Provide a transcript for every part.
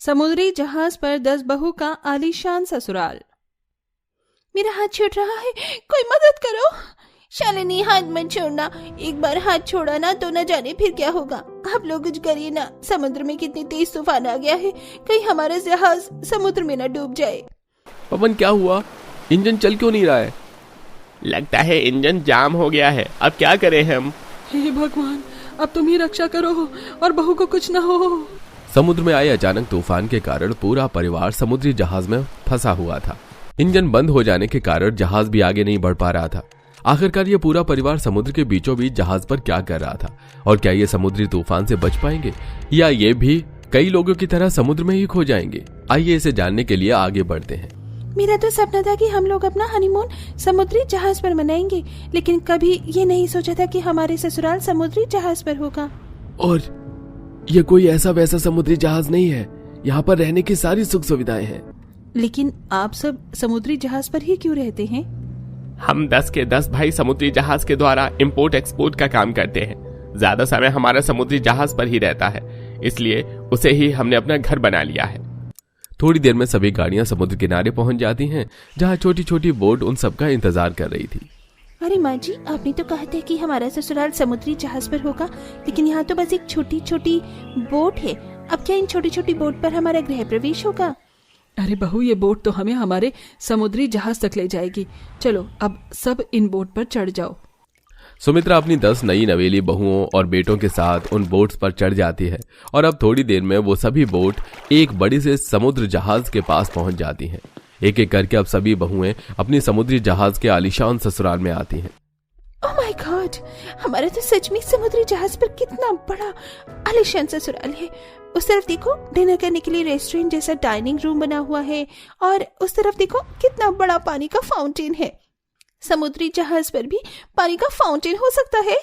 समुद्री जहाज पर 10 बहू का आलीशान ससुराल। मेरा हाथ छूट रहा है, कोई मदद करो। शालिनी हाथ मत छोड़ना, एक बार हाथ छोड़ा ना तो न जाने फिर क्या होगा। आप लोग कुछ करिए ना, समुद्र में कितनी तेज तूफान आ गया है, कहीं हमारा जहाज समुद्र में न डूब जाए। पवन क्या हुआ, इंजन चल क्यों नहीं रहा है? लगता है इंजन जाम हो गया है, अब क्या करें हम? हे भगवान, अब तुम ही रक्षा करो और बहू को कुछ न हो। समुद्र में आए अचानक तूफान के कारण पूरा परिवार समुद्री जहाज में फंसा हुआ था। इंजन बंद हो जाने के कारण जहाज भी आगे नहीं बढ़ पा रहा था। आखिरकार ये पूरा परिवार समुद्र के बीचों बीच जहाज पर क्या कर रहा था, और क्या ये समुद्री तूफान से बच पाएंगे या ये भी कई लोगों की तरह समुद्र में ही खो जाएंगे? आइए इसे जानने के लिए आगे बढ़ते हैं। मेरा तो सपना था कि हम लोग अपना हनीमून समुद्री जहाज पर मनाएंगे, लेकिन कभी ये नहीं सोचा था कि हमारे ससुराल समुद्री जहाज पर होगा। और ये कोई ऐसा वैसा समुद्री जहाज नहीं है, यहाँ पर रहने की सारी सुख सुविधाएं हैं। लेकिन आप सब समुद्री जहाज पर ही क्यों रहते हैं? हम 10 के 10 भाई समुद्री जहाज के द्वारा इंपोर्ट एक्सपोर्ट का काम करते हैं। ज्यादा समय हमारा समुद्री जहाज पर ही रहता है, इसलिए उसे ही हमने अपना घर बना लिया है। थोड़ी देर में सभी गाड़ियां समुद्र किनारे पहुंच जाती हैं, जहां छोटी छोटी बोट उन सबका इंतजार कर रही थी। अरे माँ जी, आपने तो कहा था कि हमारा ससुराल समुद्री जहाज पर होगा, लेकिन यहाँ तो बस एक छोटी छोटी बोट है। अब क्या इन छोटी छोटी बोट पर हमारा गृह प्रवेश होगा? अरे बहू, ये बोट तो हमें हमारे समुद्री जहाज तक ले जाएगी। चलो अब सब इन बोट पर चढ़ जाओ। सुमित्रा अपनी 10 नई नवेली बहुओं और बेटों के साथ उन बोट्स पर चढ़ जाती है और अब थोड़ी देर में वो सभी बोट एक बड़ी से समुद्र जहाज के पास पहुंच जाती हैं। एक एक करके अब सभी बहुएं अपनी समुद्री जहाज के आलीशान ससुराल में आती हैं। ओह माय गॉड, हमारा तो सच में समुद्री जहाज पर कितना बड़ा आलीशान ससुराल है। उस तरफ देखो, डिनर करने के लिए रेस्टोरेंट जैसा डाइनिंग रूम बना हुआ है, और उस तरफ देखो कितना बड़ा पानी का फाउंटेन है। समुद्री जहाज पर भी पानी का फाउंटेन हो सकता है।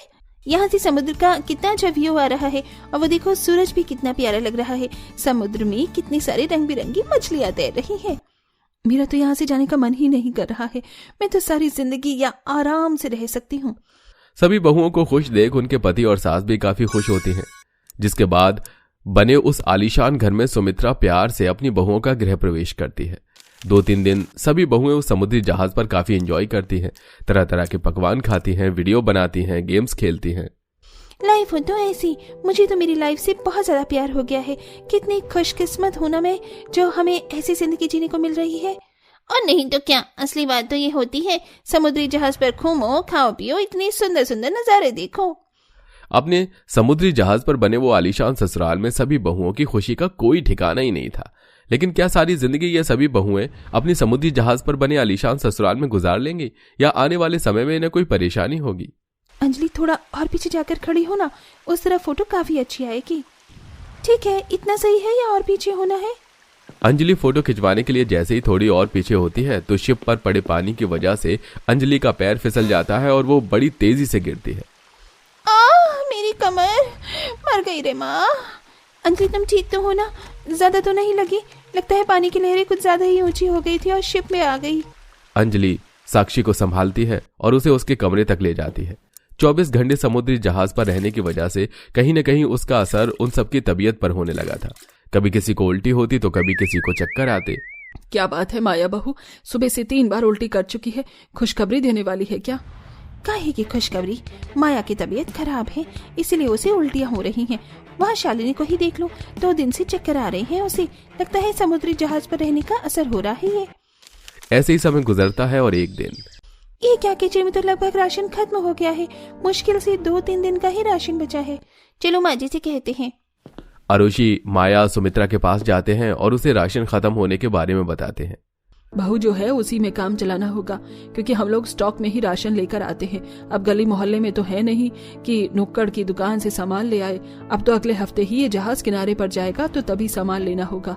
यहाँ से समुद्र का कितना अच्छा व्यू आ रहा है, और वो देखो सूरज भी कितना प्यारा लग रहा है। समुद्र में कितनी सारी रंग बिरंगी मछलियां तैर रही हैं। मेरा तो यहाँ से जाने का मन ही नहीं कर रहा है। मैं तो सारी जिंदगी यहाँ आराम से रह सकती हूँ। सभी बहुओं को खुश देख उनके पति और सास भी काफी खुश होती हैं। जिसके बाद बने उस आलीशान घर में सुमित्रा प्यार से अपनी बहुओं का गृह प्रवेश करती है। 2-3 दिन सभी बहुएं उस समुद्री जहाज पर काफी एंजॉय करती हैं, तरह तरह के पकवान खाती हैं, वीडियो बनाती हैं, गेम्स खेलती हैं। लाइफ हो तो ऐसी, मुझे तो मेरी लाइफ से बहुत ज्यादा प्यार हो गया है। कितनी खुशकिस्मत हूं ना मैं, जो हमें ऐसी जिंदगी जीने को मिल रही है। और नहीं तो क्या, असली बात तो ये होती है, समुद्री जहाज पर घूमो, खाओ पियो, इतनी सुंदर सुंदर नजारे देखो। अपने समुद्री जहाज पर बने वो आलीशान ससुराल में सभी बहुओं की खुशी का कोई ठिकाना ही नहीं था। लेकिन क्या सारी जिंदगी ये सभी बहुएं अपनी समुद्री जहाज पर बने आलीशान ससुराल में गुजार लेंगी, या आने वाले समय में इन्हें कोई परेशानी होगी? अंजलि, थोड़ा और पीछे जाकर खड़ी हो ना, उस तरफ फोटो काफी अच्छी आएगी। ठीक है, इतना सही है या और पीछे होना है? अंजलि फोटो खिंचवाने के लिए जैसे ही थोड़ी और पीछे होती है तो शिप पर पड़े पानी की वजह से अंजलि का पैर फिसल जाता है और वो बड़ी तेजी से गिरती है। मेरी कमर, मर गई रे माँ। अंजलि, तुम ठीक तो हो ना? ज्यादा तो नहीं लगी? लगता है पानी की लहरें कुछ ज्यादा ही ऊंची हो गई थी और शिप में आ गई। अंजलि साक्षी को संभालती है और उसे उसके कमरे तक ले जाती है। 24 घंटे समुद्री जहाज पर रहने की वजह से कहीं न कहीं उसका असर उन सबकी तबीयत पर होने लगा था। कभी किसी को उल्टी होती तो कभी किसी को चक्कर आते। क्या बात है माया बहू, सुबह से 3 बार उल्टी कर चुकी है। खुशखबरी देने वाली है क्या? काहे की खुशखबरी? माया की तबीयत खराब है, इसलिए उसे उल्टियां हो रही हैं। वहाँ शालिनी को ही देख लो, 2 दिन से चक्कर आ रहे हैं उसे। लगता है समुद्री जहाज पर रहने का असर हो रहा है। ऐसे ही समय गुजरता है और एक दिन, ये क्या किचन में तो लगभग राशन खत्म हो गया है। मुश्किल से 2-3 दिन का ही राशन बचा है। चलो माँ जी से कहते हैं। आरुषि, माया सुमित्रा के पास जाते हैं और उसे राशन खत्म होने के बारे में बताते हैं। बहू जो है उसी में काम चलाना होगा, क्योंकि हम लोग स्टॉक में ही राशन लेकर आते हैं। अब गली मोहल्ले में तो है नहीं कि नुक्कड़ की दुकान से सामान ले आए। अब तो अगले हफ्ते ही ये जहाज किनारे पर जाएगा, तो तभी सामान लेना होगा।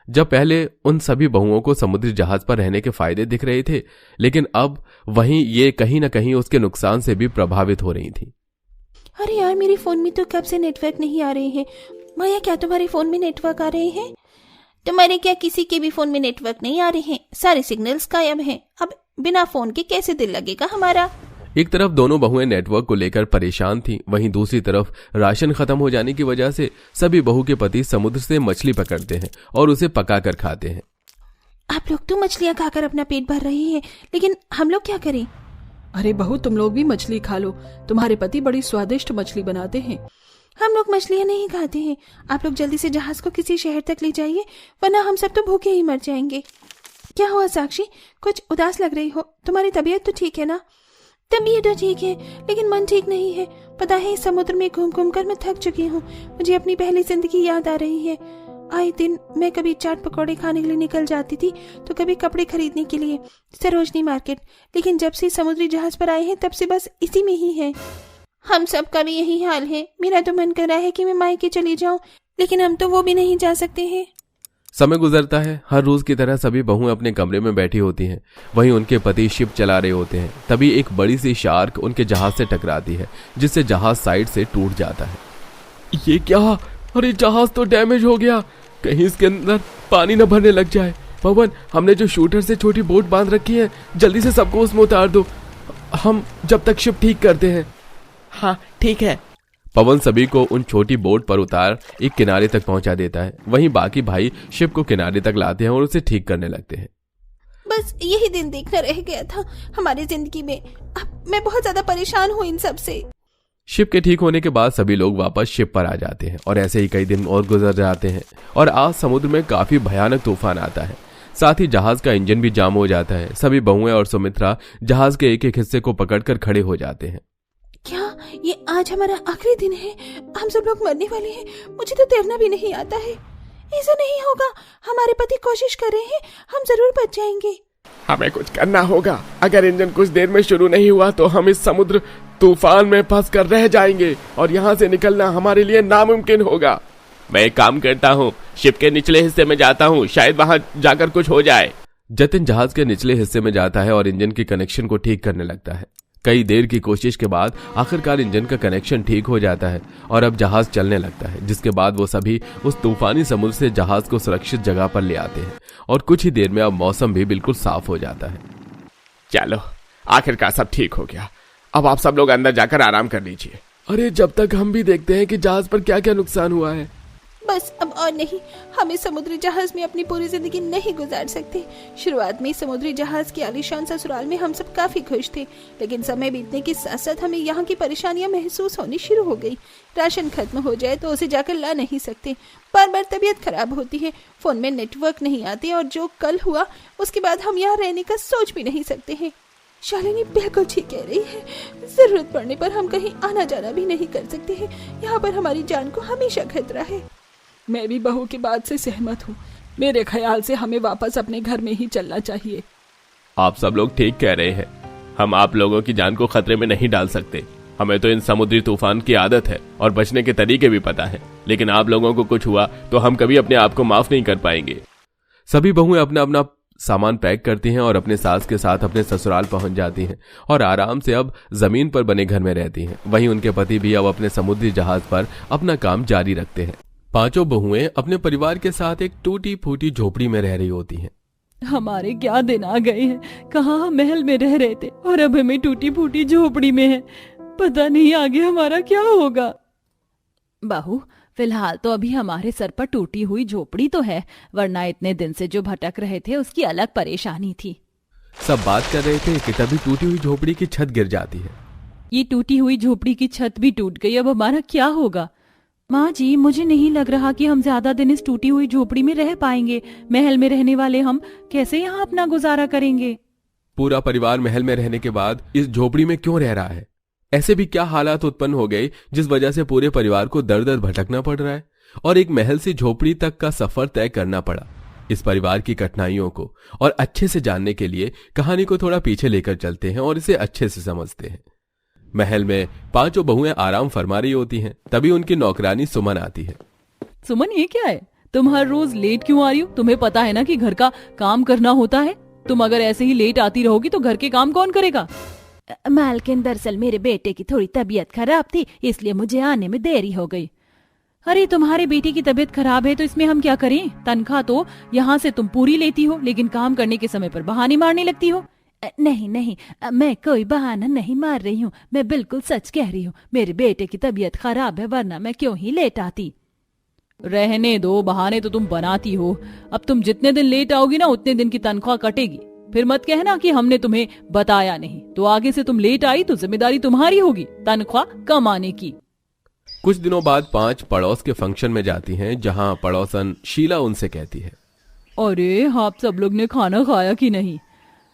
जब पहले उन सभी बहुओं को समुद्री जहाज पर रहने के फायदे दिख रहे थे, लेकिन अब वहीं ये कहीं न कहीं उसके नुकसान से भी प्रभावित हो रही थी। अरे यार, मेरे फोन में तो कब से नेटवर्क नहीं आ रहे हैं। माया, क्या तुम्हारे फोन में नेटवर्क आ रहे हैं? तुम्हारे क्या किसी के भी फोन में नेटवर्क नहीं आ रहे हैं? सारे सिग्नल्स गायब हैं। अब बिना फोन के कैसे दिल लगेगा हमारा? एक तरफ दोनों बहुएं नेटवर्क को लेकर परेशान थीं, वहीं दूसरी तरफ राशन खत्म हो जाने की वजह से सभी बहू के पति समुद्र से मछली पकड़ते हैं और उसे पकाकर खाते हैं। आप लोग तो मछलियाँ खाकर अपना पेट भर रहे हैं, लेकिन हम लोग क्या करें? अरे बहू, तुम लोग भी मछली खा लो, तुम्हारे पति बड़ी स्वादिष्ट मछली बनाते हैं। हम लोग मछलियाँ नहीं खाते हैं। आप लोग जल्दी से जहाज को किसी शहर तक ले जाइए, वरना हम सब तो भूखे ही मर जाएंगे। क्या हुआ साक्षी, कुछ उदास लग रही हो? तुम्हारी तबीयत तो ठीक है ना? तबीयत तो ठीक है, लेकिन मन ठीक नहीं है। पता है, इस समुद्र में घूम घूम कर मैं थक चुकी हूँ। मुझे अपनी पहली जिंदगी याद आ रही है। आए दिन मैं कभी चाट पकौड़े खाने के लिए निकल जाती थी, तो कभी कपड़े खरीदने के लिए सरोजनी मार्केट, लेकिन जब से समुद्री जहाज पर आए हैं तब से बस इसी में ही है। हम सब का भी यही हाल है। मेरा तो मन कर रहा है कि मैं मायके चली जाऊं, लेकिन हम तो वो भी नहीं जा सकते हैं। समय गुजरता है। हर रोज की तरह सभी बहुएं अपने कमरे में बैठी होती हैं। वहीं उनके पति शिप चला रहे होते हैं। तभी एक बड़ी सी शार्क उनके जहाज से टकराती है, जिससे जहाज साइड से टूट जाता है। ये क्या? अरे जहाज तो डैमेज हो गया, कहीं इसके अंदर पानी न भरने लग जाए। पवन, हमने जो शूटर से छोटी बोट बांध रखी है, जल्दी से सबको उसमें उतार दो, हम जब तक शिप ठीक करते हैं। हाँ ठीक है। पवन सभी को उन छोटी बोट पर उतार एक किनारे तक पहुंचा देता है। वहीं बाकी भाई शिप को किनारे तक लाते हैं और उसे ठीक करने लगते हैं। बस यही दिन देखना रह गया था हमारी जिंदगी में। अब मैं बहुत ज्यादा परेशान हूँ इन सब से। शिप के ठीक होने के बाद सभी लोग वापस शिप पर आ जाते हैं और ऐसे ही कई दिन और गुजर जाते हैं और आज समुद्र में काफी भयानक तूफान आता है। साथ ही जहाज का इंजन भी जाम हो जाता है। सभी बहुएं और सुमित्रा जहाज के एक एक हिस्से को पकड़कर खड़े हो जाते हैं। क्या ये आज हमारा आखिरी दिन है? हम सब लोग मरने वाले हैं। मुझे तो तैरना भी नहीं आता है। ऐसा नहीं होगा, हमारे पति कोशिश कर रहे हैं, हम जरूर बच जाएंगे। हमें कुछ करना होगा। अगर इंजन कुछ देर में शुरू नहीं हुआ तो हम इस समुद्र तूफान में फंस कर रह जाएंगे और यहाँ से निकलना हमारे लिए नामुमकिन होगा। मैं एक काम करता हूँ, शिप के निचले हिस्से में जाता हूँ, शायद वहाँ जाकर कुछ हो जाए। जतिन जहाज के निचले हिस्से में जाता है और इंजन के कनेक्शन को ठीक करने लगता है। कई देर की कोशिश के बाद आखिरकार इंजन का कनेक्शन ठीक हो जाता है और अब जहाज चलने लगता है, जिसके बाद वो सभी उस तूफानी समुद्र से जहाज को सुरक्षित जगह पर ले आते हैं और कुछ ही देर में अब मौसम भी बिल्कुल साफ हो जाता है। चलो, आखिरकार सब ठीक हो गया। अब आप सब लोग अंदर जाकर आराम कर लीजिए। अरे जब तक हम भी देखते हैं कि जहाज पर क्या क्या नुकसान हुआ है। बस अब और नहीं, हम इस समुद्री जहाज में अपनी पूरी जिंदगी नहीं गुजार सकते। शुरुआत में समुद्री जहाज के आलीशान ससुराल में हम सब काफी खुश थे, लेकिन समय बीतने के साथ साथ हमें यहाँ की परेशानियां महसूस होनी शुरू हो गई। राशन खत्म हो जाए तो उसे जाकर ला नहीं सकते, बार बार तबीयत खराब होती है, फोन में नेटवर्क नहीं आते और जो कल हुआ उसके बाद हम यहाँ रहने का सोच भी नहीं सकते हैं। शालिनी बिल्कुल ठीक कह रही है, जरूरत पड़ने पर हम कहीं आना जाना भी नहीं कर सकते हैं। यहाँ पर हमारी जान को हमेशा खतरा है। मैं भी बहू की बात से सहमत हूँ। मेरे ख्याल से हमें वापस अपने घर में ही चलना चाहिए। आप सब लोग ठीक कह रहे हैं। हम आप लोगों की जान को खतरे में नहीं डाल सकते। हमें तो इन समुद्री तूफान की आदत है और बचने के तरीके भी पता है, लेकिन आप लोगों को कुछ हुआ तो हम कभी अपने आप को माफ नहीं कर पाएंगे। सभी बहुएं अपना अपना सामान पैक करती हैं और अपने सास के साथ अपने ससुराल पहुंच जाती हैं और आराम से अब जमीन पर बने घर में रहती हैं। वहीं उनके पति भी अब अपने समुद्री जहाज पर अपना काम जारी रखते हैं। पांचों बहुएं अपने परिवार के साथ एक टूटी फूटी झोपड़ी में रह रही होती हैं। हमारे क्या दिन आ गए हैं, कहाँ हम महल में रह रहे थे और अब हमें टूटी फूटी झोपड़ी में है। पता नहीं आगे हमारा क्या होगा। बहू, फिलहाल तो अभी हमारे सर पर टूटी हुई झोपड़ी तो है, वरना इतने दिन से जो भटक रहे थे उसकी अलग परेशानी थी। सब बात कर रहे थे कि तभी टूटी हुई झोपड़ी की छत गिर जाती है। ये टूटी हुई झोपड़ी की छत भी टूट गई, अब हमारा क्या होगा? माँ जी, मुझे नहीं लग रहा कि हम ज्यादा दिन इस टूटी हुई झोपड़ी में रह पाएंगे। महल में रहने वाले हम कैसे यहाँ अपना गुजारा करेंगे? पूरा परिवार महल में रहने के बाद इस झोपड़ी में क्यों रह रहा है? ऐसे भी क्या हालात उत्पन्न हो गए जिस वजह से पूरे परिवार को दर दर भटकना पड़ रहा है और एक महल से झोपड़ी तक का सफर तय करना पड़ा? इस परिवार की कठिनाइयों को और अच्छे से जानने के लिए कहानी को थोड़ा पीछे लेकर चलते हैं और इसे अच्छे से समझते हैं। महल में पांचों बहुएं आराम फरमा रही होती हैं। तभी उनकी नौकरानी सुमन आती है। सुमन, ये क्या है? तुम हर रोज लेट क्यों आ रही हो? तुम्हें पता है ना कि घर का काम करना होता है। तुम अगर ऐसे ही लेट आती रहोगी तो घर के काम कौन करेगा? मालकिन, दरअसल मेरे बेटे की थोड़ी तबीयत खराब थी, इसलिए मुझे आने में देरी हो गई। अरे तुम्हारे बेटे की तबीयत खराब है तो इसमें हम क्या करें? तनख्वाह तो यहाँ से तुम पूरी लेती हो, लेकिन काम करने के समय पर बहाने मारने लगती हो। नहीं नहीं, मैं कोई बहाना नहीं मार रही हूँ, मैं बिल्कुल सच कह रही हूँ। मेरे बेटे की तबीयत खराब है, वरना मैं क्यों ही लेट आती। रहने दो, बहाने तो तुम बनाती हो। अब तुम जितने दिन लेट आओगी ना उतने दिन की तनख्वाह कटेगी। फिर मत कहना कि हमने तुम्हें बताया नहीं। तो आगे से तुम लेट आई तो जिम्मेदारी तुम्हारी होगी तनख्वाह कम आने की। कुछ दिनों बाद 5 पड़ोस के फंक्शन में जाती हैं, जहां पड़ोसन शीला उनसे कहती है, अरे आप सब लोग ने खाना खाया कि नहीं?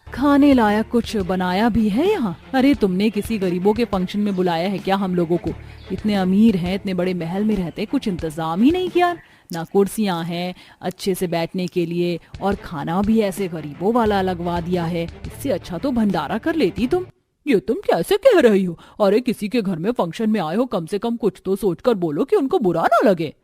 खाने लायक कुछ बनाया भी है यहाँ? अरे तुमने किसी गरीबों के फंक्शन में बुलाया है क्या हम लोगों को? इतने अमीर हैं, इतने बड़े महल में रहते, कुछ इंतजाम ही नहीं किया। ना कुर्सियां हैं अच्छे से बैठने के लिए, और खाना भी ऐसे गरीबों वाला लगवा दिया है। इससे अच्छा तो भंडारा कर लेती तुम। ये तुम कैसे कह रही हो? अरे किसी के घर में फंक्शन में आए हो, कम से कम कुछ तो सोचकर बोलो कि उनको बुरा ना लगे।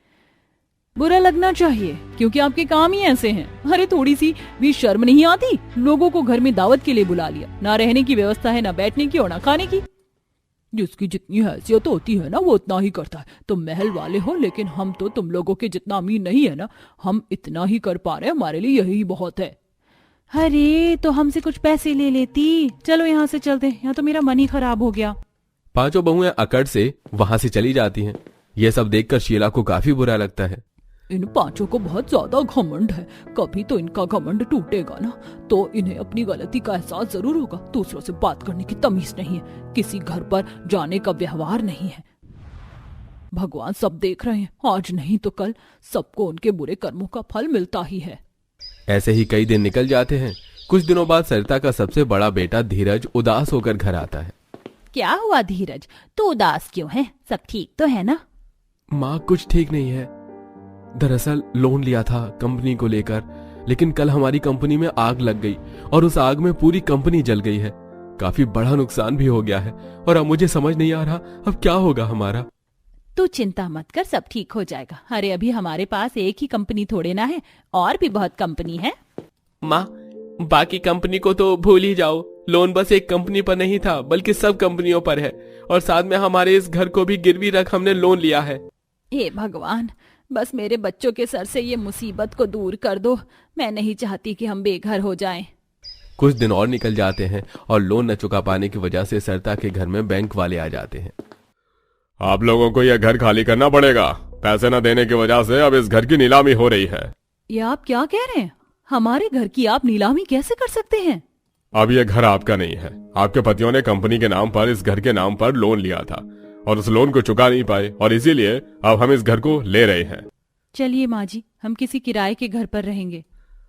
बुरा लगना चाहिए क्योंकि आपके काम ही ऐसे हैं। अरे थोड़ी सी भी शर्म नहीं आती? लोगों को घर में दावत के लिए बुला लिया, ना रहने की व्यवस्था है, ना बैठने की और ना खाने की। जिसकी जितनी हैसियत होती है ना वो उतना ही करता है। तुम महल वाले हो, लेकिन हम तो तुम लोगों के जितना अमीर नहीं है ना। हम इतना ही कर पा रहे हैं, हमारे लिए यही बहुत है। अरे तो हमसे कुछ पैसे ले लेती। चलो यहाँ से चलते, यहाँ तो मेरा मन ही खराब हो गया। 5 बहुएं अकड़ से वहां से चली जाती हैं। यह सब देखकर शीला को काफी बुरा लगता है। इन 5 को बहुत ज्यादा घमंड है। कभी तो इनका घमंड टूटेगा ना, तो इन्हें अपनी गलती का एहसास जरूर होगा। दूसरों से बात करने की तमीज नहीं है, किसी घर पर जाने का व्यवहार नहीं है। भगवान सब देख रहे हैं, आज नहीं तो कल सबको उनके बुरे कर्मों का फल मिलता ही है। ऐसे ही कई दिन निकल जाते हैं। कुछ दिनों बाद सरिता का सबसे बड़ा बेटा धीरज उदास होकर घर आता है। क्या हुआ धीरज, तू उदास क्यों है? सब ठीक तो है ना? माँ कुछ ठीक नहीं है। दरअसल लोन लिया था कंपनी को लेकर, लेकिन कल हमारी कंपनी में आग लग गई और उस आग में पूरी कंपनी जल गई है। काफी बड़ा नुकसान भी हो गया है और अब मुझे समझ नहीं आ रहा अब क्या होगा हमारा। तू चिंता मत कर, सब ठीक हो जाएगा। अरे अभी हमारे पास एक ही कंपनी थोड़े ना है, और भी बहुत कंपनी है। माँ बाकी कंपनी को तो भूल ही जाओ। लोन बस एक कंपनी पर नहीं था बल्कि सब कंपनियों पर है, और साथ में हमारे इस घर को भी गिरवी रख हमने लोन लिया है। हे भगवान, बस मेरे बच्चों के सर से ये मुसीबत को दूर कर दो। मैं नहीं चाहती कि हम बेघर हो जाएं। कुछ दिन और निकल जाते हैं और लोन न चुका पाने की वजह से सरिता के घर में बैंक वाले आ जाते हैं। आप लोगों को यह घर खाली करना पड़ेगा। पैसे न देने की वजह से अब इस घर की नीलामी हो रही है। ये आप क्या कह रहे हैं? हमारे घर की आप नीलामी कैसे कर सकते हैं? अब यह घर आपका नहीं है। आपके पतियों ने कंपनी के नाम पर इस घर के नाम पर लोन लिया था और उस लोन को चुका नहीं पाए, और इसीलिए अब हम इस घर को ले रहे हैं। चलिए माँ जी, हम किसी किराए के घर पर रहेंगे।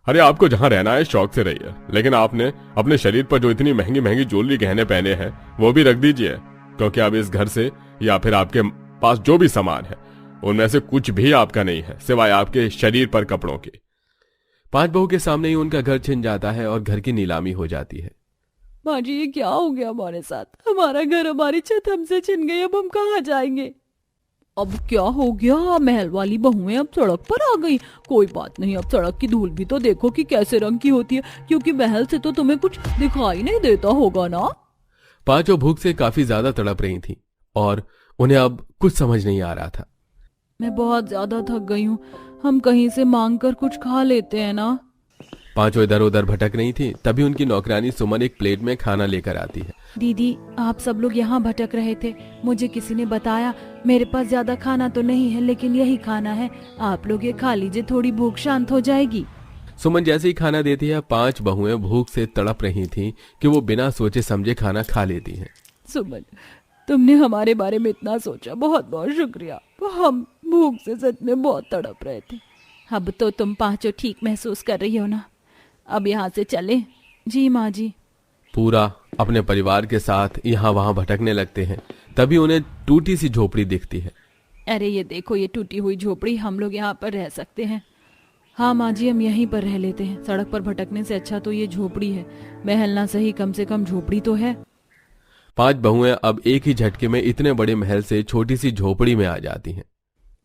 अरे आपको जहाँ रहना है शौक से रहिए, लेकिन आपने अपने शरीर पर जो इतनी महंगी महंगी ज्वेलरी गहने पहने हैं वो भी रख दीजिए, क्योंकि अब इस घर से या फिर आपके पास जो भी सामान है उनमें से कुछ भी आपका नहीं है सिवाय आपके शरीर पर कपड़ों के। 5 बहू के सामने ही उनका घर छिन जाता है और घर की नीलामी हो जाती है। माँ जी ये क्या हो गया हमारे साथ? हमारा घर, हमारी छत हमसे छिन गई, अब हम कहाँ जाएंगे? अब क्या हो गया? महल वाली बहुएं अब सड़क पर आ गई। कोई बात नहीं, अब सड़क की धूल भी तो देखो कि कैसे रंग की होती है, क्योंकि महल से तो तुम्हें कुछ दिखाई नहीं देता होगा ना। 5 भूख से काफी ज्यादा तड़प रही थी और उन्हें अब कुछ समझ नहीं आ रहा था। मैं बहुत ज्यादा थक गई हूँ, हम कहीं से मांग कर कुछ खा लेते हैं ना। 5 इधर उधर भटक रही थी, तभी उनकी नौकरानी सुमन एक प्लेट में खाना लेकर आती है। दीदी आप सब लोग यहाँ भटक रहे थे, मुझे किसी ने बताया। मेरे पास ज्यादा खाना तो नहीं है, लेकिन यही खाना है, आप लोग ये खा लीजिए, थोड़ी भूख शांत हो जाएगी। सुमन जैसे ही खाना देती है, 5 बहुएं भूख से तड़प रही थीं कि वो बिना सोचे समझे खाना खा लेती हैं। सुमन, तुमने हमारे बारे में इतना सोचा, बहुत बहुत शुक्रिया। हम भूख से सच में बहुत तड़प रहे थे। अब तो तुम 5 ठीक महसूस कर रही हो ना? अब यहाँ से चले? जी माँ जी। पूरा अपने परिवार के साथ यहाँ वहाँ भटकने लगते हैं। तभी उन्हें टूटी सी झोपड़ी दिखती है। अरे ये देखो, ये टूटी हुई झोपड़ी, हम लोग यहाँ पर रह सकते हैं। हाँ माँ जी, हम यहीं पर रह लेते हैं। सड़क पर भटकने से अच्छा तो ये झोपड़ी है। महल ना सही, कम से कम झोपड़ी तो है। 5 बहुएं अब एक ही झटके में इतने बड़े महल से छोटी सी झोपड़ी में आ जाती हैं।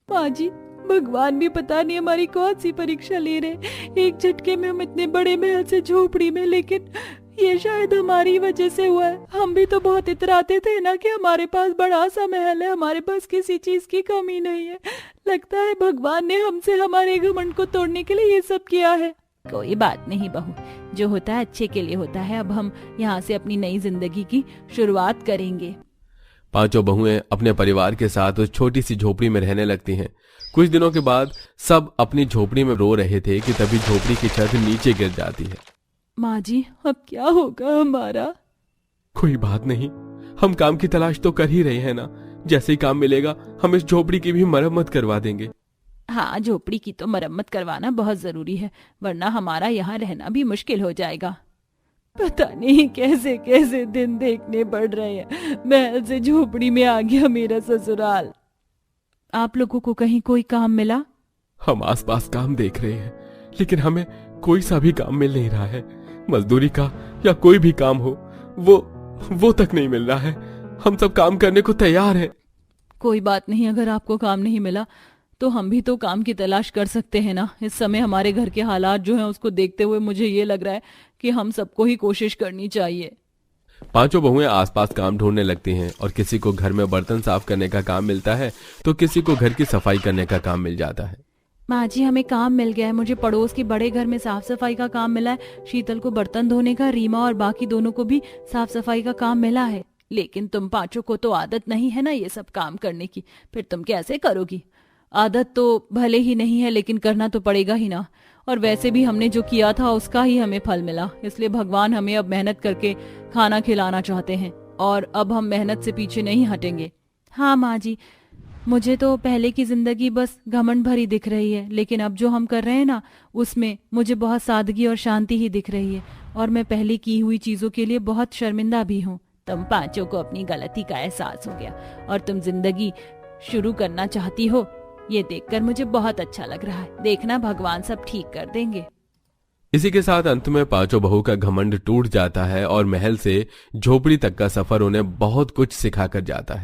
माँ जी, भगवान भी पता नहीं हमारी कौन सी परीक्षा ले रहे। एक झटके में हम इतने बड़े महल से झोपड़ी में, लेकिन ये शायद हमारी वजह से हुआ है। हम भी तो बहुत इतराते थे ना कि हमारे पास बड़ा सा महल है, हमारे पास किसी चीज की कमी नहीं है। लगता है भगवान ने हमसे हमारे घमंड को तोड़ने के लिए ये सब किया है। कोई बात नहीं बहू, जो होता है अच्छे के लिए होता है। अब हम यहाँ से अपनी नई जिंदगी की शुरुआत करेंगे। पांचों बहुएं अपने परिवार के साथ उस छोटी सी झोपड़ी में रहने लगती हैं। कुछ दिनों के बाद सब अपनी झोपड़ी में रो रहे थे कि तभी झोपड़ी की छत नीचे गिर जाती है। माँ जी, अब क्या होगा हमारा? कोई बात नहीं, हम काम की तलाश तो कर ही रहे हैं ना। जैसे ही काम मिलेगा हम इस झोपड़ी की भी मरम्मत करवा देंगे। हाँ, झोपड़ी की तो मरम्मत करवाना बहुत जरूरी है, वरना हमारा यहाँ रहना भी मुश्किल हो जाएगा। पता नहीं कैसे कैसे दिन देखने पड़ रहे हैं। महल से झोपड़ी में आ गया मेरा ससुराल। आप लोगों को कहीं कोई काम मिला? हम आसपास काम देख रहे हैं, लेकिन हमें कोई सा भी काम मिल नहीं रहा है। मजदूरी का या कोई भी काम हो, वो तक नहीं मिल रहा है। हम सब काम करने को तैयार हैं। कोई बात नहीं, अगर आपको काम नहीं मिला तो हम भी तो काम की तलाश कर सकते हैं ना। इस समय हमारे घर के हालात जो हैं उसको देखते हुए मुझे ये लग रहा है कि हम सबको ही कोशिश करनी चाहिए। पांचों बहुएं आसपास काम ढूंढने लगती हैं और किसी को घर में बर्तन साफ करने का काम मिलता है तो किसी को घर की सफाई करने का काम मिल जाता है। माँ जी, हमें काम मिल गया है। मुझे पड़ोस के बड़े घर में साफ सफाई का काम मिला है। शीतल को बर्तन धोने का, रीमा और बाकी दोनों को भी साफ सफाई का काम मिला है। लेकिन तुम पांचों को तो आदत नहीं है ना ये सब काम करने की, फिर तुम कैसे करोगी? आदत तो भले ही नहीं है, लेकिन करना तो पड़ेगा ही ना। और वैसे भी हमने जो किया था उसका ही हमें फल मिला, इसलिए भगवान हमें अब मेहनत करके खाना खिलाना चाहते हैं और अब हम मेहनत से पीछे नहीं हटेंगे। हाँ माँ जी, मुझे तो पहले की जिंदगी बस घमंड भरी दिख रही है, लेकिन अब जो हम कर रहे हैं ना उसमें मुझे बहुत सादगी और शांति ही दिख रही है। और मैं पहले की हुई चीजों के लिए बहुत शर्मिंदा भी हूँ। तुम पांचों को अपनी गलती का एहसास हो गया और तुम जिंदगी शुरू करना चाहती हो, ये देखकर मुझे बहुत अच्छा लग रहा है। देखना, भगवान सब ठीक कर देंगे। इसी के साथ अंत में पांचों बहू का घमंड टूट जाता है और महल से झोपड़ी तक का सफर उन्हें बहुत कुछ सिखा कर जाता है।